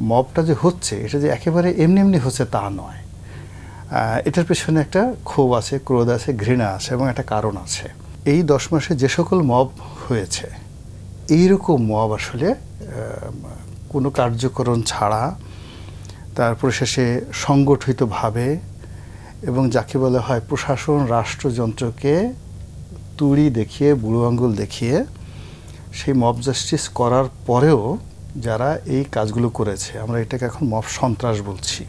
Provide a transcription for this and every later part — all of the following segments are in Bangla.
মবটা যে হচ্ছে এটা যে একেবারে এমনি এমনি হচ্ছে তা নয়। এটার পেছনে একটা ক্ষোভ আছে, ক্রোধ আছে, ঘৃণা আছে এবং একটা কারণ আছে। এই 10 মাসে যে সকল মব হয়েছে এইরকম মব আসলে কোনো কার্যকরণ ছাড়া তারপর শেষে সংগঠিতভাবে এবং যাকে বলা হয় প্রশাসন রাষ্ট্রযন্ত্রকে তুড়ি দেখিয়ে বুড়ো আঙুল দেখিয়ে সেই মব জাস্টিস করার পরেও যারা এই কাজগুলো করেছে, আমরা এটাকে এখন মব সন্ত্রাস বলছি,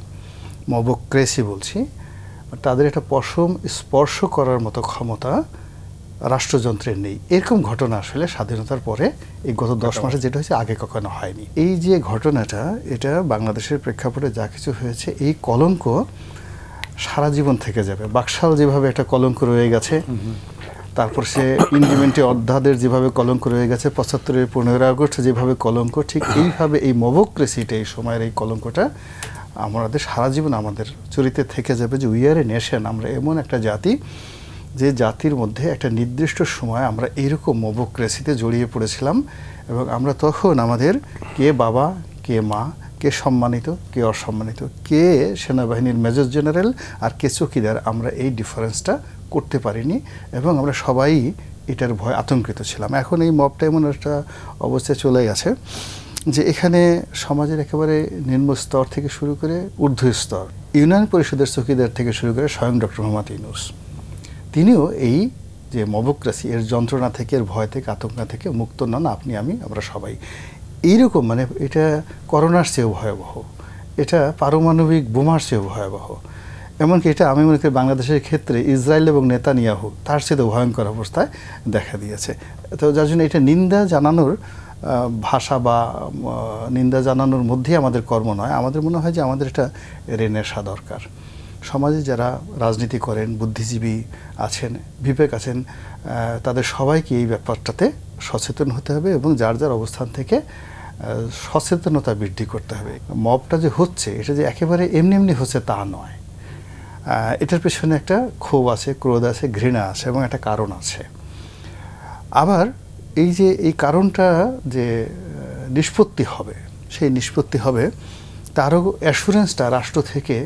মবক্রেসি বলছি, তাদের একটা পশম স্পর্শ করার মতো ক্ষমতা রাষ্ট্রযন্ত্রের নেই। এরকম ঘটনা আসলে স্বাধীনতার পরে এই গত 10 মাসে যেটা হয়েছে আগে কখনো হয়নি। এই যে ঘটনাটা, এটা বাংলাদেশের প্রেক্ষাপটে যা কিছু হয়েছে, এই কলঙ্ক সারা জীবন থেকে যাবে। বাকশাল যেভাবে একটা কলঙ্ক রয়ে গেছে, তারপর সে ইন্ডিমেন্টে অধ্যাদের যেভাবে কলঙ্ক রয়ে গেছে, 75-এর 15 আগস্ট যেভাবে কলঙ্ক, ঠিক এইভাবে এই মবক্রেসিটা, এই সময়ের এই কলঙ্কটা আমাদের সারা জীবন আমাদের চরিত্রে থেকে যাবে যে উই আর এ নেশন, আমরা এমন একটা জাতি যে জাতির মধ্যে একটা নির্দিষ্ট সময় আমরা এইরকম মবক্রেসিতে জড়িয়ে পড়েছিলাম এবং আমরা তখন আমাদের কে বাবা, কে মা, কে সম্মানিত, কে অসম্মানিত, কে সেনাবাহিনীর মেজর জেনারেল আর কে চৌকিদার, আমরা এই ডিফারেন্সটা করতে পারিনি এবং আমরা সবাই এটার ভয় আতঙ্কিত ছিলাম। এখন এই মবটা এমন একটা অবস্থায় চলে গেছে যে এখানে সমাজের একেবারে নিম্ন স্তর থেকে শুরু করে ঊর্ধ্ব স্তর, ইউনিয়ন পরিষদের চৌকিদার থেকে শুরু করে স্বয়ং ডক্টর মোহাম্মদ ইউনূস, তিনিও এই যে মবক্রেসি এর যন্ত্রণা থেকে, এর ভয় থেকে, আতঙ্ক থেকে মুক্ত নন। আপনি, আমি, আমরা সবাই এইরকম, মানে এটা করোনার চেয়েও ভয়াবহ, এটা পারমাণবিক বোমার চেয়েও ভয়াবহ, এমনকি এটা আমি মনে করি বাংলাদেশের ক্ষেত্রে ইসরায়েল এবং নেতানিয়াহু তার চেয়েও ভয়ঙ্কর অবস্থায় দেখা দিয়েছে। তো যার জন্য এটা নিন্দা জানানোর ভাষা বা নিন্দা জানানোর মধ্যেই আমাদের কর্ম নয়। আমাদের মনে হয় যে আমাদের এটা রেনেসা দরকার। সমাজে যারা রাজনীতি করেন, বুদ্ধিজীবী আছেন, বিবেক আছেন, তাদের সবাইকে এই ব্যাপারটাতে সচেতন হতে হবে এবং যার যার অবস্থান থেকে সচেতনতা বৃদ্ধি করতে হবে। মবটা যে হচ্ছে এটা যে একেবারে এমনি এমনি হচ্ছে তা নয়। এটার পেছনে একটা ক্ষোভ আছে, ক্রোধ আছে, ঘৃণা আছে এবং একটা কারণ আছে। আবার এই যে এই কারণটা যে নিষ্পত্তি হবে, সেই নিষ্পত্তি হবে তারও অ্যাসুরেন্সটা রাষ্ট্র থেকে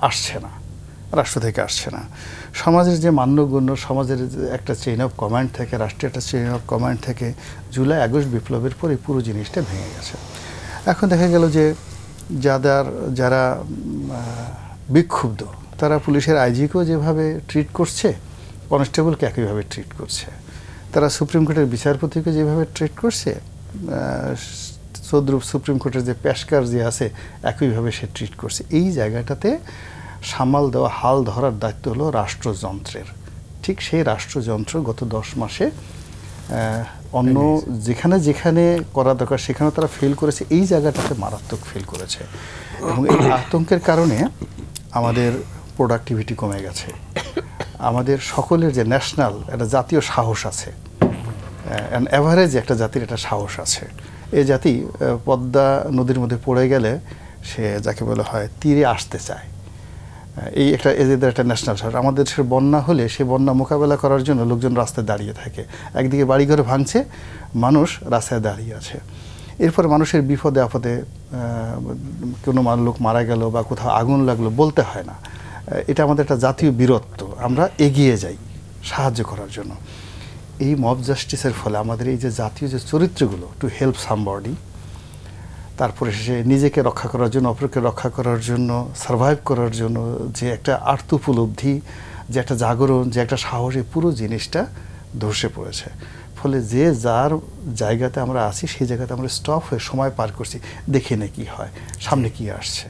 আসছে না। সমাজের যে মান্যগণ্য, সমাজের একটা চেইন অফ কমান্ড থেকে, রাষ্ট্রের একটা চেইন অফ কমান্ড থেকে জুলাই আগস্ট বিপ্লবের পর এই পুরো জিনিসটা ভেঙে গেছে। এখন দেখা গেল যে যারা বিক্ষুব্ধ তারা পুলিশের আইজিকেও যেভাবে ট্রিট করছে, কনস্টেবলকে একইভাবে ট্রিট করছে, তারা সুপ্রিম কোর্টের বিচারপতিকে যেভাবে ট্রিট করছে, সুপ্রিম কোর্টের যে পেশকার যে আছে একইভাবে সে ট্রিট করছে। এই জায়গাটাতে সামাল দেওয়া, হাল ধরার দায়িত্ব হলো রাষ্ট্রযন্ত্রের। ঠিক সেই রাষ্ট্রযন্ত্র গত 10 মাসে অন্য যেখানে করা দরকার সেখানে তারা ফেল করেছে, এই জায়গাটাতে মারাত্মক ফেল করেছে এবং এই আতঙ্কের কারণে আমাদের প্রোডাক্টিভিটি কমে গেছে। আমাদের সকলের যে ন্যাশনাল একটা জাতীয় সাহস আছে, অ্যাভারেজ একটা জাতির একটা সাহস আছে। এই জাতি পদ্মা নদীর মধ্যে পড়ে গেলে সে যাকে বলা হয় তীরে আসতে চায়, এই এদের একটা ন্যাশনাল সাহস। আমাদের দেশের বন্যা হলে সে বন্যা মোকাবেলা করার জন্য লোকজন রাস্তায় দাঁড়িয়ে থাকে, একদিকে বাড়িঘর ভাঙছে, মানুষ রাস্তায় দাঁড়িয়ে আছে। এরপরে মানুষের বিপদে আপদে কোনো লোক মারা গেল বা কোথাও আগুন লাগলো বলতে হয় না, এটা আমাদের একটা জাতীয় বীরত্ব, আমরা এগিয়ে যাই সাহায্য করার জন্য। এই মব জাস্টিসের ফলে আমাদের এই যে জাতীয় যে চরিত্রগুলো, টু হেল্প সামবডি, তারপরে সে নিজেকে রক্ষা করার জন্য, অপরকে রক্ষা করার জন্য, সারভাইভ করার জন্য যে একটা আর্ত উপলব্ধি, যে একটা জাগরণ, যে একটা সাহস, এই পুরো জিনিসটা ধসে পড়েছে। ফলে যে যার জায়গাতে আমরা আছি সেই জায়গাতে আমরা স্টপ হয়ে সময় পার করছি, দেখে নে কি হয়, সামনে কি আসছে।